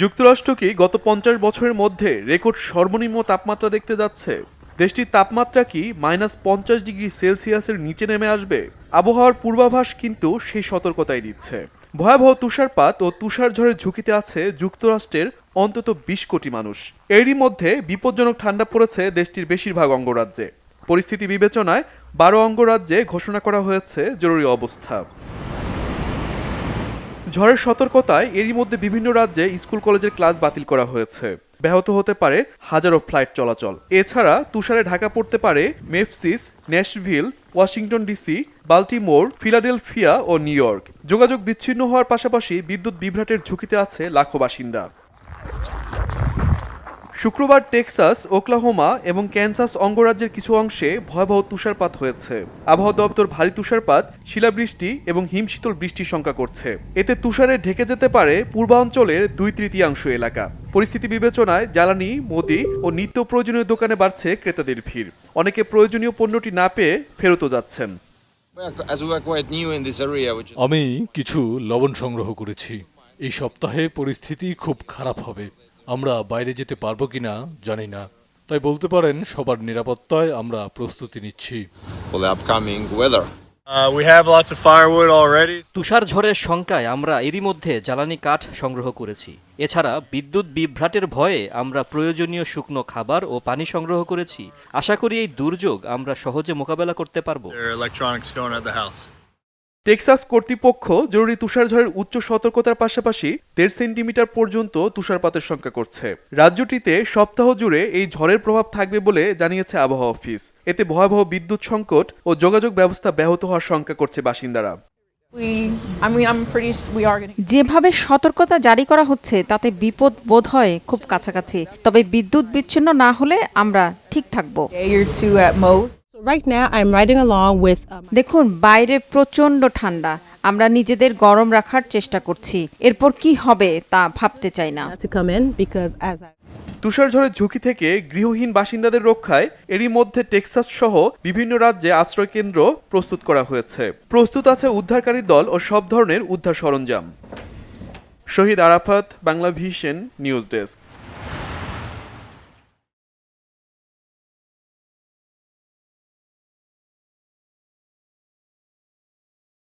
যুক্তরাষ্ট্র কি গত ৫০ বছরের মধ্যে রেকর্ড সর্বনিম্ন তাপমাত্রা দেখতে যাচ্ছে? দেশটির তাপমাত্রা কি -৫০°C নিচে নেমে আসবে? আবহাওয়ার পূর্বাভাস কিন্তু সেই সতর্কতাই দিচ্ছে। ভয়াবহ তুষারপাত ও তুষারঝড়ের ঝুঁকিতে আছে যুক্তরাষ্ট্রের অন্তত ২০ কোটি মানুষ। এরই মধ্যে বিপজ্জনক ঠান্ডা পড়েছে দেশটির বেশিরভাগ অঙ্গরাজ্যে। পরিস্থিতি বিবেচনায় ১২ অঙ্গরাজ্যে ঘোষণা করা হয়েছে জরুরি অবস্থা। ঝড়ের সতর্কতায় এরই মধ্যে বিভিন্ন রাজ্যে স্কুল কলেজের ক্লাস বাতিল করা হয়েছে। ব্যাহত হতে পারে হাজারো ফ্লাইট চলাচল। এছাড়া তুষারে ঢাকা পড়তে পারে Memphis, Nashville, Washington DC, Baltimore, Philadelphia ও নিউ ইয়র্ক। যোগাযোগ বিচ্ছিন্ন হওয়ার পাশাপাশি বিদ্যুৎ বিভ্রাটের ঝুঁকিতে আছে লাখো বাসিন্দা। শুক্রবার টেক্সাস, ওকলাহোমা এবং ক্যানসাস অঙ্গরাজ্যের কিছু অংশে ভয়াবহ তুষারপাত হয়েছে। আবহাওয়া দপ্তর ভারী তুষারপাত, শিলাবৃষ্টি এবং হিমশীতল বৃষ্টির শঙ্কা করছে। এতে তুষারে ঢেকে যেতে পারে পূর্বাঞ্চলের ২/৩ এলাকা। পরিস্থিতি বিবেচনায় জ্বালানি, মুদি ও নিত্য প্রয়োজনীয় দোকানে বাড়ছে ক্রেতাদের ভিড়। অনেকে প্রয়োজনীয় পণ্যটি না পেয়ে ফেরতও যাচ্ছেন। আমি কিছু লবণ সংগ্রহ করেছি। এই সপ্তাহে পরিস্থিতি খুব খারাপ হবে। আমরা বাইরে যেতে পারবো কিনা জানি না, তাই বলতে পারেন সবার নিরাপত্তায় আমরা প্রস্তুতি নিচ্ছি। We have lots of firewood already. তুষার ঝড়ের শঙ্কায় আমরা এরই মধ্যে জ্বালানি কাঠ সংগ্রহ করেছি। এছাড়া বিদ্যুৎ বিভ্রাটের ভয়ে আমরা প্রয়োজনীয় শুকনো খাবার ও পানি সংগ্রহ করেছি। আশা করি এই দুর্যোগ আমরা সহজে মোকাবেলা করতে পারবো। There are electronics going at the house. Texas কর্তৃপক্ষ জরুরি তুষারঝড়ের উচ্চ সতর্কতার পাশাপাশি ১.৫ সেন্টিমিটার পর্যন্ত তুষারপাতের শঙ্কা করছে। রাজ্যটিতে সপ্তাহ জুড়ে এই ঝড়ের প্রভাব থাকবে বলে জানিয়েছে আবহাওয়া অফিস। এতে ভয়াবহ বিদ্যুৎ সংকট ও যোগাযোগ ব্যবস্থা ব্যাহত হওয়ার শঙ্কা করছে বাসিন্দারা। যেভাবে সতর্কতা জারি করা হচ্ছে তাতে বিপদ বোধ হয় খুব কাছাকাছি। তবে বিদ্যুৎ বিচ্ছিন্ন না হলে আমরা ঠিক থাকবো। Right now, I'm riding along with. দেখুন, বাইরে প্রচন্ড ঠান্ডা। আমরা নিজেদের গরম রাখার চেষ্টা করছি। এরপর কি হবে তা ভাবতে চাই না। To come in because as I. তুষারঝড়ের ঝুঁকি থেকে গৃহহীন বাসিন্দাদের রক্ষায় এরই মধ্যে টেক্সাস সহ বিভিন্ন রাজ্যে আশ্রয় কেন্দ্র প্রস্তুত করা হয়েছে। প্রস্তুত আছে উদ্ধারকারী দল ও সব ধরনের উদ্ধার সরঞ্জাম। Shahid Arafat, Bangla Vision News desk.